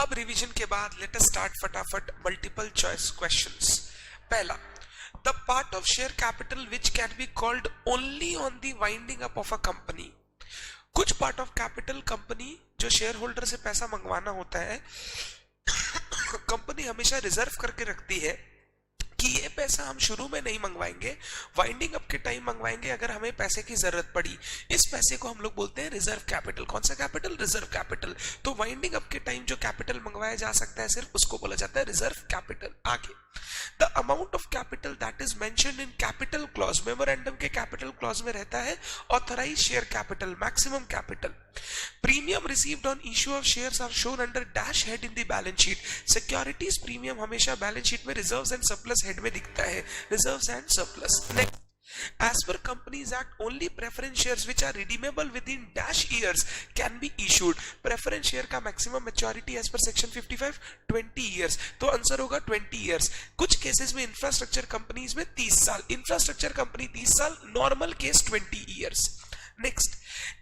अब रिवीजन के बाद लेट अस स्टार्ट फटाफट मल्टीपल चॉइस क्वेश्चंस। पहला, the part of share capital which can be called only on the winding up of a company. कुछ part of capital company जो share holder से पैसा मंगवाना होता है, कंपनी हमेशा रिजर्व करके रखती है कि ये पैसा हम शुरू में नहीं मंगवाएंगे, वाइंडिंग अप के टाइम मंगवाएंगे अगर हमें पैसे की जरूरत पड़ी। इस पैसे को हम लोग बोलते हैं रिजर्व कैपिटल। कौन सा कैपिटल? Reserve capital. तो वाइंडिंग अप के टाइम जो कैपिटल मंगवाया जा सकता है सिर्फ उसको बोला जाता है रिजर्व कैपिटल। आगे, the amount of capital that is mentioned in capital clause, memorandum के कैपिटल क्लॉज में रहता है authorise share capital, maximum capital. Premium received on issue of shares are shown under dash head in the balance sheet. Securities premium हमेशा balance sheet में reserves and surplus head में दिखता है, reserves and surplus. Next, as per Companies Act, only preference shares which are redeemable within dash years can be issued. preference share का maximum maturity as per section 55 20 years, तो answer होगा 20 years। कुछ cases में infrastructure companies में 30 साल, infrastructure company 30 साल, normal case 20 years। Next,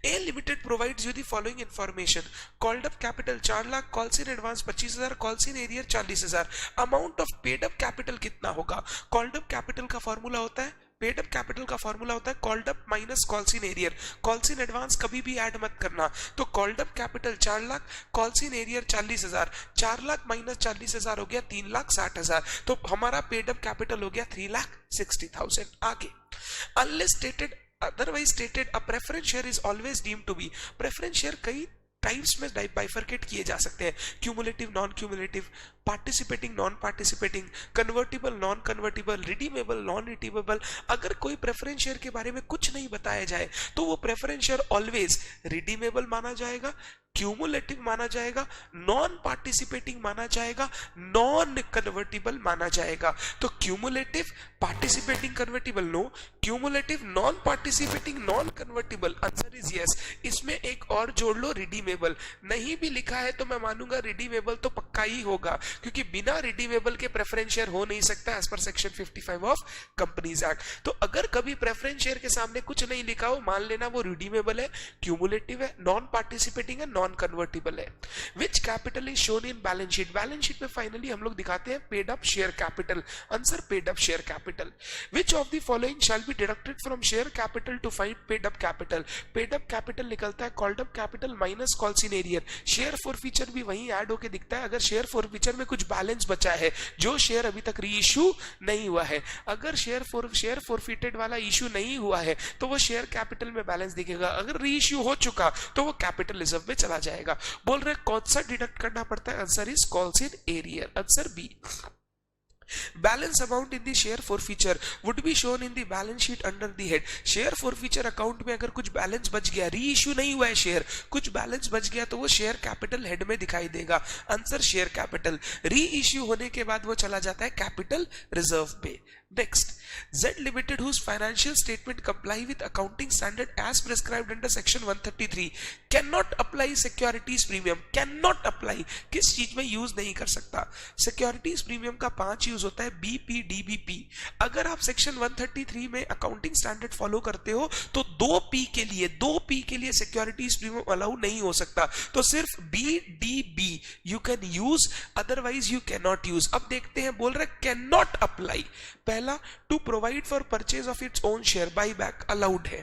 A Limited provides you the following information. Called up capital 4 lakh, calls in advance 25,000, calls in arrear 40,000। Amount of paid up capital कितना होगा? Called up capital का formula होता है, paid up capital का formula होता है called up minus calls in arrear. Calls in advance कभी भी ऐड मत करना। तो called up capital 4 lakh, calls in arrear 40,000, 4 lakh minus 40,000 हो गया 3,60,000, तो हमारा पेड अप कैपिटल हो गया 3,60,000। आगे, unless stated otherwise stated a preference share is always deemed to be। preference share कई टाइप्स में बाइफरकेट किए जा सकते हैं, cumulative, non cumulative, participating, non participating, convertible, non convertible, redeemable, non redeemable. अगर कोई प्रेफरेंस शेयर के बारे में कुछ नहीं बताया जाए तो वो प्रेफरेंस शेयर ऑलवेज रिडीमेबल माना जाएगा, क्यूमुलेटिव माना जाएगा, नॉन पार्टिसिपेटिंग माना जाएगा, नॉन कन्वर्टिबल माना जाएगा। तो cumulative, participating, convertible no, cumulative, non participating, non convertible, answer is yes. इसमें एक और जोड़ लो, रिडीमेबल। नहीं भी लिखा है तो मैं मानूंगा रिडीमेबल तो पक्का ही होगा, क्योंकि बिना रिडीमेबल के प्रेफरेंस शेयर हो नहीं सकता as per section 55 of companies act. तो अगर कभी प्रेफरेंस शेयर के सामने कुछ नहीं लिखा हो, मान लेना वो रिडीमेबल है, क्यूमुलेटिव है, नॉन पार्टिसिपेटिंग है, नॉन कन्वर्टिबल है। Which capital is shown in balance sheet? Balance sheet में फाइनली हम लोग दिखाते हैं paid up share capital. Answer paid up share capital. Which of the following shall be deducted from share capital to find paid up capital? Paid up capital निकलता है called up capital minus calls in arrear. Share forfeiture भी वहीं add होके दिखता है। अगर share forfeiture में कुछ बैलेंस बचा है, जो शेयर अभी तक री इश्यू नहीं हुआ है, अगर शेयर फॉरफिटेड वाला इश्यू नहीं हुआ है तो वो शेयर कैपिटल में बैलेंस दिखेगा। अगर री इश्यू हो चुका तो वो कैपिटल रिजर्व में चला जाएगा। बोल रहे कौन सा डिडक्ट करना पड़ता है? Answer is calls in arrear, answer B. Balance amount in the share forfeiture would be shown in the balance sheet under the head। Share forfeiture account में अगर कुछ बैलेंस बच गया, री इश्यू नहीं हुआ है शेयर, कुछ बैलेंस बच गया तो वो शेयर कैपिटल हेड में दिखाई देगा। Answer share capital. री इश्यू होने के बाद वो चला जाता है कैपिटल रिजर्व पे। Next, Z Limited whose financial statement comply with accounting standard as prescribed under section 133 cannot apply securities premium। cannot apply किस चीज में यूज नहीं कर सकता? सिक्योरिटीज प्रीमियम का 5 यूज होता है, बीपी, डीबीपी। अगर आप सेक्शन 133 में अकाउंटिंग स्टैंडर्ड फॉलो करते हो तो 2P के लिए सिक्योरिटीज प्रीमियम अलाउ नहीं हो सकता। तो सिर्फ B, D, B you can use, otherwise you can not use. अब देखते हैं, बोल रहे कैन नॉट अप्लाई। पहला, to provide for purchase of its own share, buy back allowed है।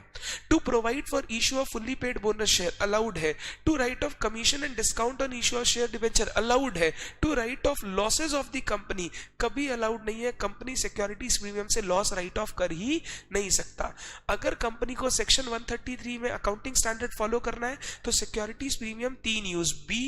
To provide for issue of fully paid bonus share allowed है। To write off commission and discount on issue of share debenture allowed है। To write off losses of the company कभी allowed नहीं है। Company securities premium से loss right of कर ही नहीं सकता। अगर कंपनी को सेक्शन 133 में अकाउंटिंग स्टैंडर्ड फॉलो करना है तो securities premium 3 use, B,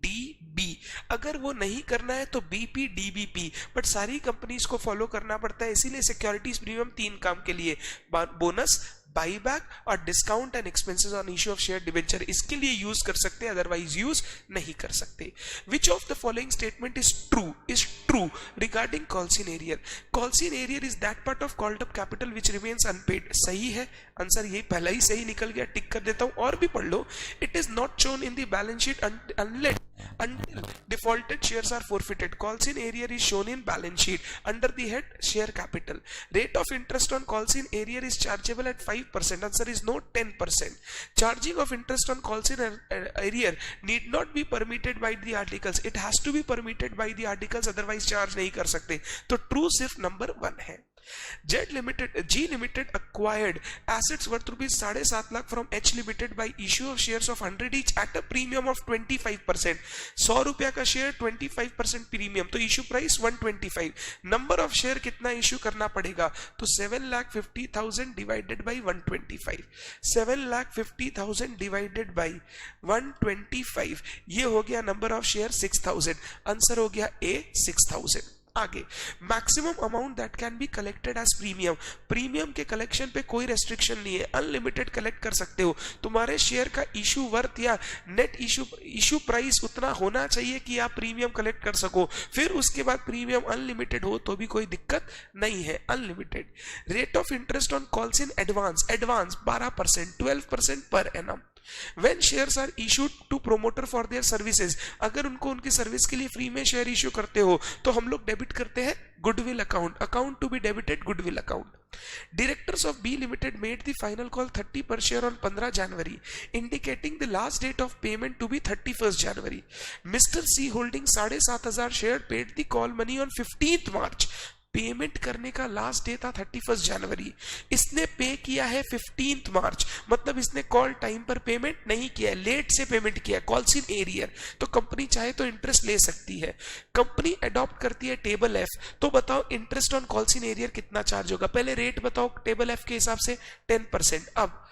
D, B. अगर वो नहीं करना है तो बीपी, डीबीपी। बट सारी कंपनीज को फॉलो करना पड़ता है, इसीलिए सिक्योरिटीज प्रीमियम 3 काम के लिए, बोनस, बाईबैक और discount and expenses on issue of share debenture, इसके लिए यूज कर सकते हैं, अदरवाइज यूज नहीं कर सकते। Which of the following statement is true regarding calls in arrear? Calls in arrear is that part of called up capital which remains unpaid. सही है, आंसर ये पहला ही सही निकल गया, टिक कर देता हूं। और भी पढ़ लो। It is not shown in the balance sheet until defaulted shares are forfeited. Calls in arrear is shown in balance sheet under the head share capital. Rate of interest on calls in arrear is chargeable at 5%. Answer is no, 10%. Charging of interest on calls in arrear need not be permitted by the articles. It has to be permitted by the articles, otherwise charge नहीं कर सकते. तो true सिर्फ number 1 है. G Limited acquired assets worth rupees 7.5 lakh from H Limited by issue of shares of 100 each at a premium of 25%. 100 रुपया का share 25% premium, तो issue price 125. Number of share कितना इशू करना पड़ेगा? तो 7,50,000 डिवाइडेड बाई 125. 7,50,000 डिवाइडेड बाई 125, ये हो गया नंबर ऑफ शेयर 6,000. आंसर हो गया ए 6,000. आगे, maximum amount that can be collected as premium. Premium के कलेक्शन पे कोई रेस्ट्रिक्शन नहीं है, अनलिमिटेड कलेक्ट कर सकते हो. तुम्हारे शेयर का इशू वर्थ या नेट इशू प्राइस उतना होना चाहिए कि आप प्रीमियम कलेक्ट कर सको. फिर उसके बाद प्रीमियम अनलिमिटेड हो तो भी कोई दिक्कत नहीं है, unlimited. Rate of interest on calls in advance 12%, 12% per annum. When shares are issued to promoter for their services, अगर उनको उनकी सर्विस के लिए फ्री में शेयर इश्यू करते हो तो हम लोग डेबिट करते हैं goodwill account to be debited goodwill account. Directors of B Limited made the final call 30 per share on 15 January, indicating the last date of payment to be 31st January. Mr. C holding 7,500 share paid the call money on 15th March. Payment करने का last day था 31 जनवरी. इसने पे किया है 15th मार्च, मतलब इसने call time पर पेमेंट नहीं किया, लेट से पेमेंट किया, कॉल्स इन एरियर. तो कंपनी चाहे तो इंटरेस्ट ले सकती है. कंपनी अडॉप्ट करती है टेबल एफ. तो बताओ interest on calls in arrear कितना चार्ज होगा? पहले रेट बताओ टेबल एफ के हिसाब से 10%. अब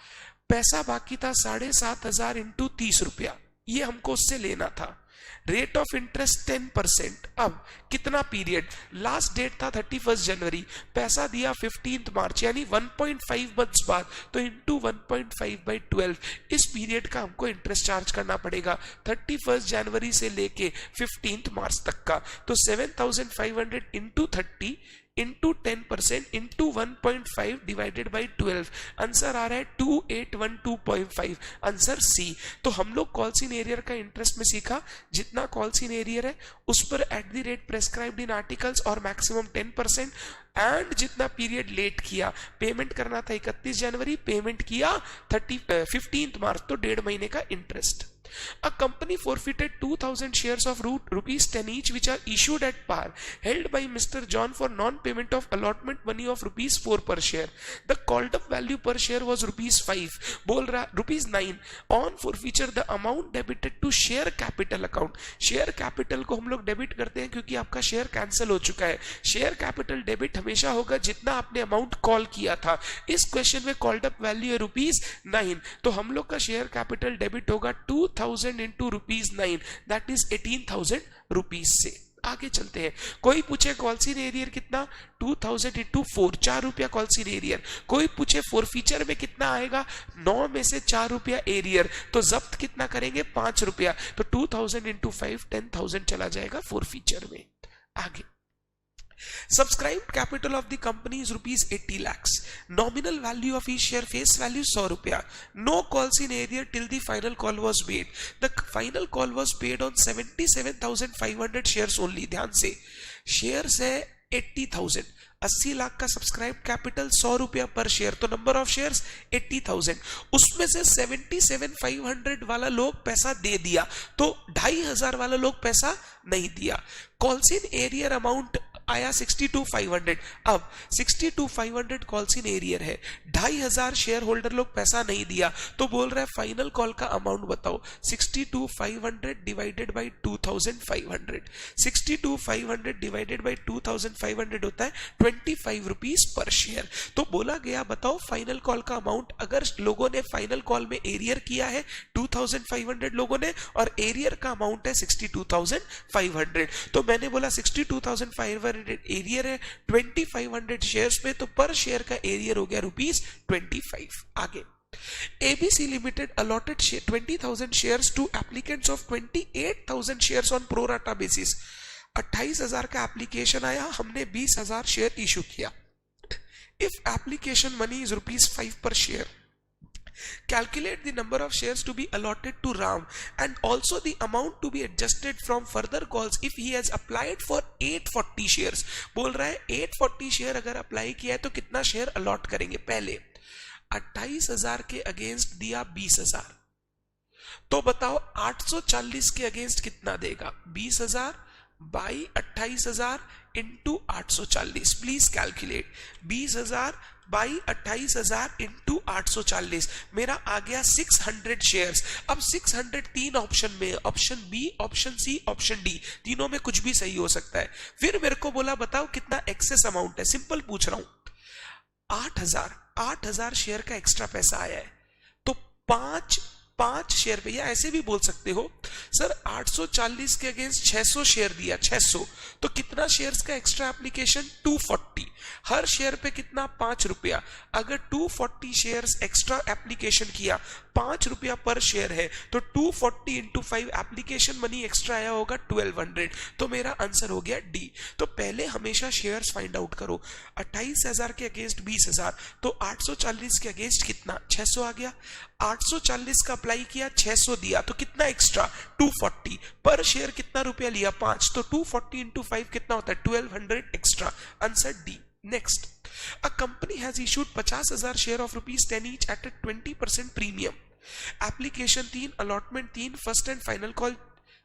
पैसा बाकी था 7,500 इंटू 30 रुपया, ये हमको उससे लेना था. Rate of interest 10%. अब कितना पीरियड? लास्ट डेट था 31 जनवरी, पैसा दिया 15th मार्च, यानी 1.5 मंथ्स बाद. तो इंटू 1.5 बाई 12, इस पीरियड का हमको इंटरेस्ट चार्ज करना पड़ेगा 31 जनवरी से लेके 15th मार्च तक का. तो 7,500 into 30 into 10% into 1.5 divided by 12. Answer आ रहा है 2812.5. Answer C. तो हम लोग कॉल्स इन एरियर का इंटरेस्ट में सीखा, जितना कॉल्स इन एरियर है उस पर at the rate prescribed in articles और मैक्सिमम 10%, एंड जितना पीरियड लेट किया, पेमेंट करना था 31 जनवरी, पेमेंट किया 15th मार्च, तो 1.5 महीने का interest. A company forfeited 2,000 shares of rupees 10 each which are issued at par held by Mr. John for non-payment of allotment money of rupees 4 per share. The called up value per share was rupees 5. बोल रहा rupees 9. On forfeiture the amount debited to share capital account. Share capital को हम लोग debit करते हैं क्योंकि आपका share cancel हो चुका है. शेयर कैपिटल डेबिट हमेशा होगा जितना आपने अमाउंट कॉल किया था. इस क्वेश्चन में कॉल्ड अप वैल्यू है रुपीज 9, तो हम लोग का शेयर कैपिटल डेबिट होगा 2,000 into rupees 9, that is 18,000 rupees से. आगे चलते हैं. कोई पूछे कॉल्स इन एरियर कितना? 2,000 इंटू 4, 4 रुपया कॉल्स इन एरियर. कोई पूछे फॉरफीचर में कितना आएगा? 9 में से 4 रुपया एरियर, तो जब्त कितना करेंगे? 5 रुपया. तो 2,000 इंटू 5 10,000 चला जाएगा फॉरफीचर में. आगे, subscribed capital of the company is rupees 80 lakhs. Nominal value of each share, face value 100 रुपया. No calls in arrear till the final call was made. The final call was paid on 77,500 shares only. ध्यान से, shares है 80,000, 80 लाख का subscribe capital, 100 रुपया पर share, तो number of shares 80,000. उसमें से 77,500 वाला लोग पैसा दे दिया, तो 2,500 वाला लोग पैसा नहीं दिया. कॉल्स इन एरियर अमाउंट आया 62,500. अब 62,500 कॉल्स इन एरियर है, 2,500 शेयर होल्डर लोग पैसा नहीं दिया, तो बोल रहा है फाइनल कॉल का अमाउंट बताओ. 62,500 डिवाइडेड बाई 2,500. 62,500 डिवाइडेड बाई 2,500 होता है 25 रुपीज पर शेयर. तो बोला गया बताओ फाइनल कॉल का अमाउंट. अगर लोगों ने फाइनल कॉल में एरियर किया है 2,500 लोगों ने, और एरियर का अमाउंट है 62,500, तो मैंने बोला 62,500 एरियर है 2,500 शेयर्स में, तो पर शेयर का एरियर हो गया रुपीज 25. आगे, ABC Limited allotted 20,000 shares to applicants of 28,000 shares on pro rata basis. 28,000 का एप्लीकेशन आया, हमने 20,000 शेयर इशू किया. If application money is rupees 5 per share, Calculate the number of shares to be allotted to Ram and also the amount to be adjusted from further calls if he has applied for 840 shares. बोल रहा है 840 share अगर apply किया है तो कितना share allot करेंगे. पहले 28,000 के अगेंस्ट दिया 20,000, तो बताओ 840 के अगेंस्ट कितना देगा. 20,000 by 28,000 into 840. Please calculate. 20,000 by 28,000 into 840 मेरा आ गया 600 शेयर्स. अब 600 तीन ऑप्शन में, option B, option C, option D, तीनों में कुछ भी सही हो सकता है. फिर मेरे को बोला बताओ कितना एक्सेस अमाउंट है. सिंपल पूछ रहा हूं. 8,000 शेयर का एक्स्ट्रा पैसा आया है, तो पांच शेयर पे, या ऐसे भी बोल सकते हो सर 840 के अगेंस्ट 600 शेयर दिया, 600, तो कितना शेयर्स का एक्स्ट्रा एप्लीकेशन 240. हर शेयर पे कितना 5 रुपया. अगर 240 शेयर्स एक्स्ट्रा एप्लीकेशन किया, 5 रुपया पर शेयर है, तो 240 इंटू 5 एप्लीकेशन मनी एक्स्ट्रा आया होगा 1200. तो मेरा आंसर हो गया डी. तो पहले हमेशा शेयर्स फाइंड आउट करो. 28,000 के अगेंस्ट 20,000, तो 840 के अगेंस्ट कितना 600 आ गया. 840 का अप्लाई किया, 600 दिया, तो कितना एक्स्ट्रा 240. पर शेयर कितना रुपया लिया 5, तो 240 इंटू 5 कितना होता है 1200 extra. Answer D. Next, a company has issued 50,000 share of rupees 10 each at a 20% premium. Application 3, allotment 3, first and final call,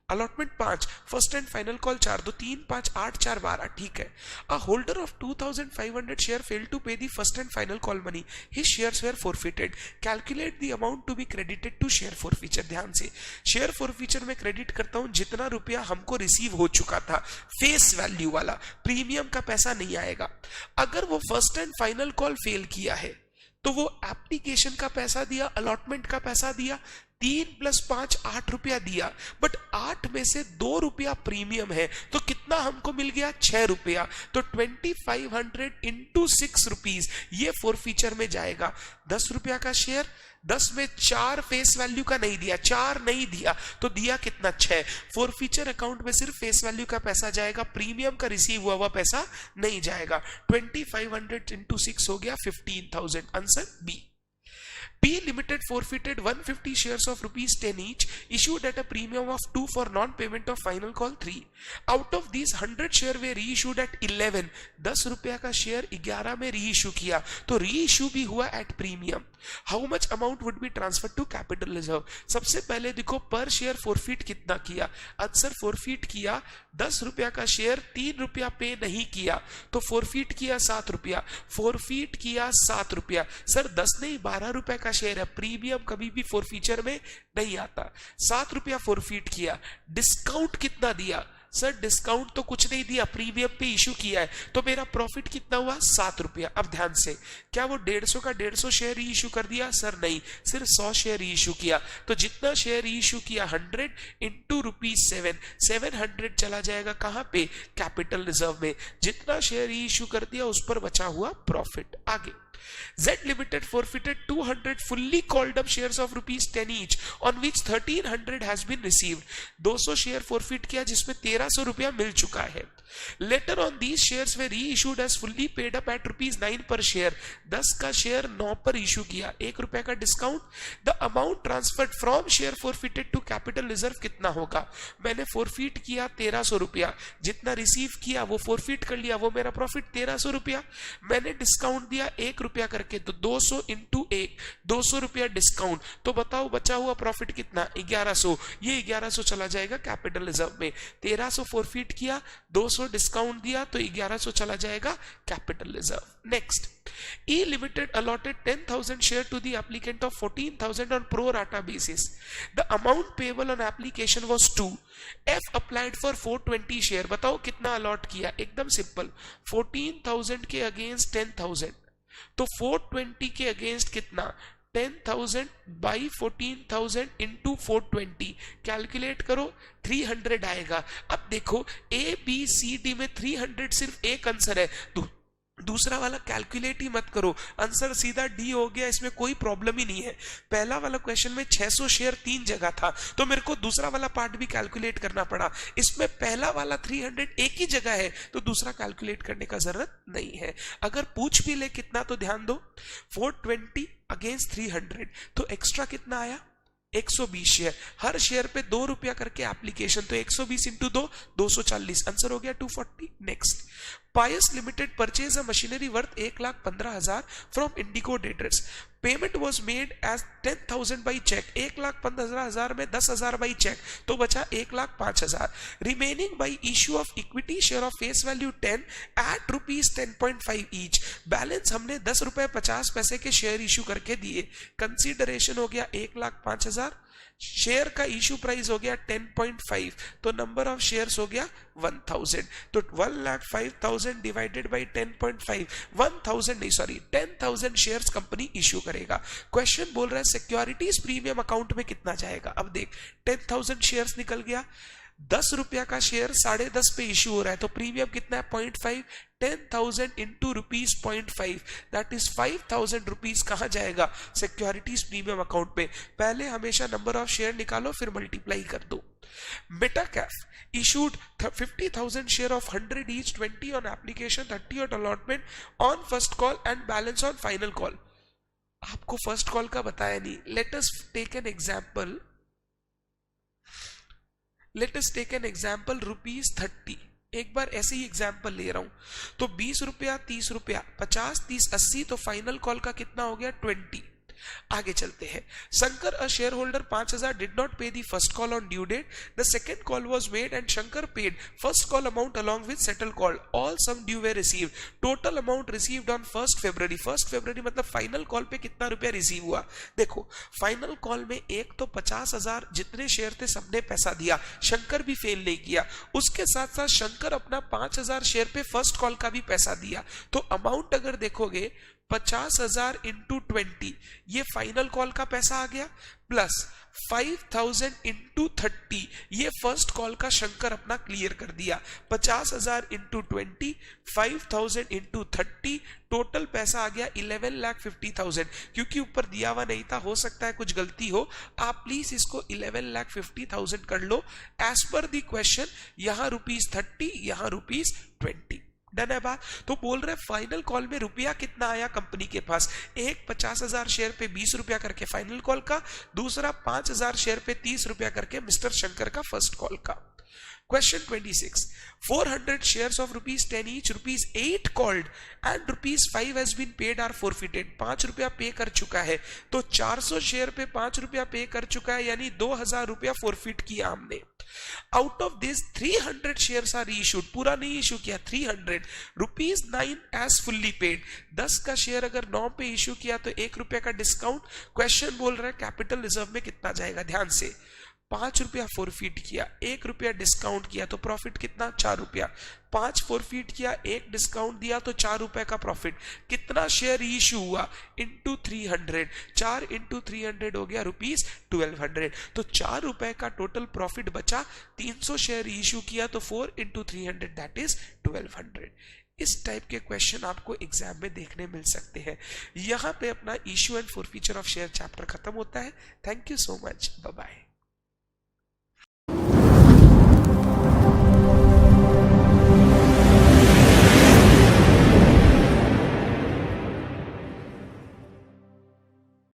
allotment 5, first and final call 4, 2 3 5 8 4 12. ठीक है. A holder of 2,500 share fail to pay the first and final call money, his shares were forfeited. Calculate the amount to be credited to share forfeiture. ध्यान से, share forfeiture में credit करता हूं जितना रुपया हमको रिसीव हो चुका था, फेस वैल्यू वाला, प्रीमियम का पैसा नहीं आएगा. अगर वो first and final call fail किया है तो वो एप्लीकेशन का पैसा दिया, अलॉटमेंट का पैसा दिया, 3 + 5 8 रुपया दिया, बट 8 में से 2 रुपया प्रीमियम है, तो कितना हमको मिल गया 6 रुपया. तो 2500 इंटू 6 रुपीज ये फॉरफीचर में जाएगा. 10 रुपया का शेयर, 10 में 4 फेस वैल्यू का नहीं दिया, 4 नहीं दिया, तो दिया कितना 6. फॉरफीचर अकाउंट में सिर्फ फेस वैल्यू का पैसा जाएगा, प्रीमियम का रिसीव हुआ पैसा नहीं जाएगा. 2500 इंटू 6 हो गया 15,000. Answer B. P Limited forfeited 150 shares of rupees 10 each, issued at a premium of 2 for non-payment of final call 3. Out of these 100 share were reissued at 11. 10 रुपया का शेयर 11 में रीइश्यू किया, तो रीइश्यू भी हुआ at premium. How much amount would be transfer to capital reserve. सबसे पहले देखो पर शेयर फॉरफिट कितना किया. आंसर फॉरफिट किया 10 रुपया का शेयर, 3 रुपया पे नहीं किया, तो फॉरफिट किया 7 रुपया. फॉरफिट किया 7 रुपया. सर 10 नहीं 12 रुपया का शेयर है, प्रीमियम कभी भी फॉरफीचर में नहीं आता. 7 रुपया फॉरफिट किया. डिस्काउंट कितना दिया. सर डिस्काउंट तो कुछ नहीं दिया, प्रीमियम पे इशू किया है, तो मेरा प्रॉफिट कितना हुआ 7 रुपया. अब ध्यान से, क्या वो 150 का 150 शेयर री इशू कर दिया. सर नहीं, सिर्फ 100 शेयर री इशू किया, तो जितना शेयर री इशू किया 100 इंटू ₹7, 700 चला जाएगा कहां पे कैपिटल रिजर्व में. जितना शेयर री इशू कर दिया उस पर बचा हुआ प्रॉफिट. आगे, Z Limited forfeited 200 fully called up shares of rupees 10 each, on which 1300 has been received. 200 share forfeit किया जिसमें 1300 रुपया मिल चुका है. Later on these shares were reissued as fully paid up at rupees 9 per share. 10 का share 9 पर issue किया, 1 रुपया का discount. The amount transferred from share forfeited to capital reserve कितना होगा. मैंने forfeit किया 1300 रुपया, जितना रिसीव किया वो forfeit कर लिया, वो मेरा प्रॉफिट 1300 रुपया. मैंने डिस्काउंट दिया 1 रुपया करके, तो 200 इंटू 1, 200 रुपया डिस्काउंट, तो बताओ बचा हुआ प्रॉफिट कितना 1100. ये 1100 चला जाएगा कैपिटल रिजर्व में. 1300 forfeit किया, 200 डिस्काउंट दिया, तो 1100 चला जाएगा capital reserve. Next, E Limited allotted 10,000 share to the applicant of 14,000 on pro rata basis. The amount payable on application was 2. F applied for 420 share. बताओ कितना अलॉट किया. एकदम सिंपल, 14,000 के अगेंस्ट 10,000, तो 420 के अगेंस्ट कितना 10,000 बाई 14,000 इंटू 420. कैलकुलेट करो, 300 आएगा. अब देखो A B C D में 300 सिर्फ एक आंसर है, तो दूसरा वाला कैलकुलेट ही मत करो, आंसर सीधा डी हो गया, इसमें कोई प्रॉब्लम ही नहीं है। पहला वाला क्वेश्चन में 600 शेयर 3 जगह था, तो मेरे को दूसरा वाला पार्ट भी कैलकुलेट करना पड़ा। इसमें पहला वाला 300 एक ही जगह है, तो दूसरा कैलकुलेट करने का जरूरत नहीं है। अगर पूछ भी ले कितना तो ध्यान दो, 420 अगेंस्ट 300, तो एक्स्ट्रा कितना आया 120 शेयर, हर शेयर पे 2 रुपया करके एप्लीकेशन, तो 120 इंटू 2 240, आंसर हो गया 240। Next, Pious limited purchase a machinery worth 1,15,000 from Indico debtors, payment was made as 10,000 by cheque, 1,15,000 में 10,000 बाई चेक, तो बचा 1,05,000, remaining by issue of equity share of face value 10 at ₹10.5 each, balance हमने 10 रुपए 50 पैसे के share issue करके दिए, consideration हो गया 1,05,000, शेयर का इश्यू प्राइस हो गया 10.5, तो नंबर ऑफ शेयर्स हो गया 1000, तो 1,05,000 डिवाइडेड बाई 10.5, 1000 नहीं सॉरी 10,000 शेयर्स कंपनी इश्यू करेगा। क्वेश्चन बोल रहा है सिक्योरिटीज प्रीमियम अकाउंट में कितना जाएगा। अब देख 10,000 शेयर्स निकल गया, 10 रुपया का शेयर 10.5 पे इश्यू हो रहा है, तो प्रीमियम कितना है 0.5, 10,000 इंटू ₹0.5, दैट इज 5,000 रुपीज कहां जाएगा सिक्योरिटीज प्रीमियम अकाउंट में। पहले हमेशा नंबर ऑफ शेयर निकालो फिर मल्टीप्लाई कर दो। Metacaf issued 50,000 share of 100 each, 20 on application, 30 on allotment, on first call and balance on final call। आपको फर्स्ट कॉल का बताया नहीं। Let us take an example, ₹30, एक बार ऐसे ही एग्जाम्पल ले रहा हूं, तो 20 रुपया 30 रुपया 50 30 80, तो फाइनल कॉल का कितना हो गया 20। आगे चलते हैं। Shankar a share holder 5,000 did not pay the first call on due date, the second call was made and Shankar paid first call amount along with settle call, all sum due were received, total amount received on 1 February. 1 फरवरी मतलब final call पे कितना रुपया receive हुआ। देखो final call में एक तो 50,000 जितने शेयर थे सबने पैसा दिया, शंकर भी फेल नहीं किया, उसके साथ साथ शंकर अपना 5,000 शेयर पे फर्स्ट कॉल का भी पैसा दिया, तो अमाउंट अगर देखोगे 50,000 इंटू 20, ये फाइनल कॉल का पैसा आ गया, प्लस 5,000 इंटू 30, ये फर्स्ट कॉल का शंकर अपना क्लियर कर दिया। 50,000 इंटू 20, 5,000 इंटू 30, टोटल पैसा आ गया 11,50,000। क्योंकि ऊपर दिया हुआ नहीं था, हो सकता है कुछ गलती हो, आप प्लीज इसको 11,50,000 कर लो एज पर द क्वेश्चन। यहां ₹30, यहां ₹20। डन है बात। तो बोल रहे फाइनल कॉल में रुपया कितना आया कंपनी के पास, एक 50,000 शेयर पे 20 रुपया करके फाइनल कॉल का, दूसरा 5,000 शेयर पे 30 रुपया करके मिस्टर शंकर का फर्स्ट कॉल का। Question 26. 400 shares of ₹10 each, ₹8 called and ₹5 has been paid are forfeited. 5 रुपया पे कर चुका है, तो 400 शेयर पे 5 रुपया पे कर चुका है, यानी 2,000 रुपया फॉरफिट किया हमने। Out of this 300 shares are issued, पूरा नहीं इशू किया, 300 ₹9 एज फुल्ली पेड। 10 का शेयर अगर 9 पे इशू किया तो 1 रुपया का डिस्काउंट। क्वेश्चन बोल रहा है कैपिटल रिजर्व में कितना जाएगा, ध्यान से। 5 रुपया फॉरफिट किया, 1 रुपया डिस्काउंट किया, तो प्रॉफिट कितना 4 रुपया। 5 फॉरफिट किया, 1 डिस्काउंट दिया, तो 4 रुपए का प्रॉफिट। कितना शेयर इशू हुआ इंटू 300, 4 इंटू 300 हो गया ₹1200, तो 4 रुपए का टोटल प्रॉफिट बचा। 300 शेयर इशू किया तो 4 इंटू 300 दैट इज 1200। इस टाइप के क्वेश्चन आपको एग्जाम में देखने मिल सकते हैं। यहां पे अपना issue and forfeiture of share chapter खत्म होता है। Thank you so much, bye bye.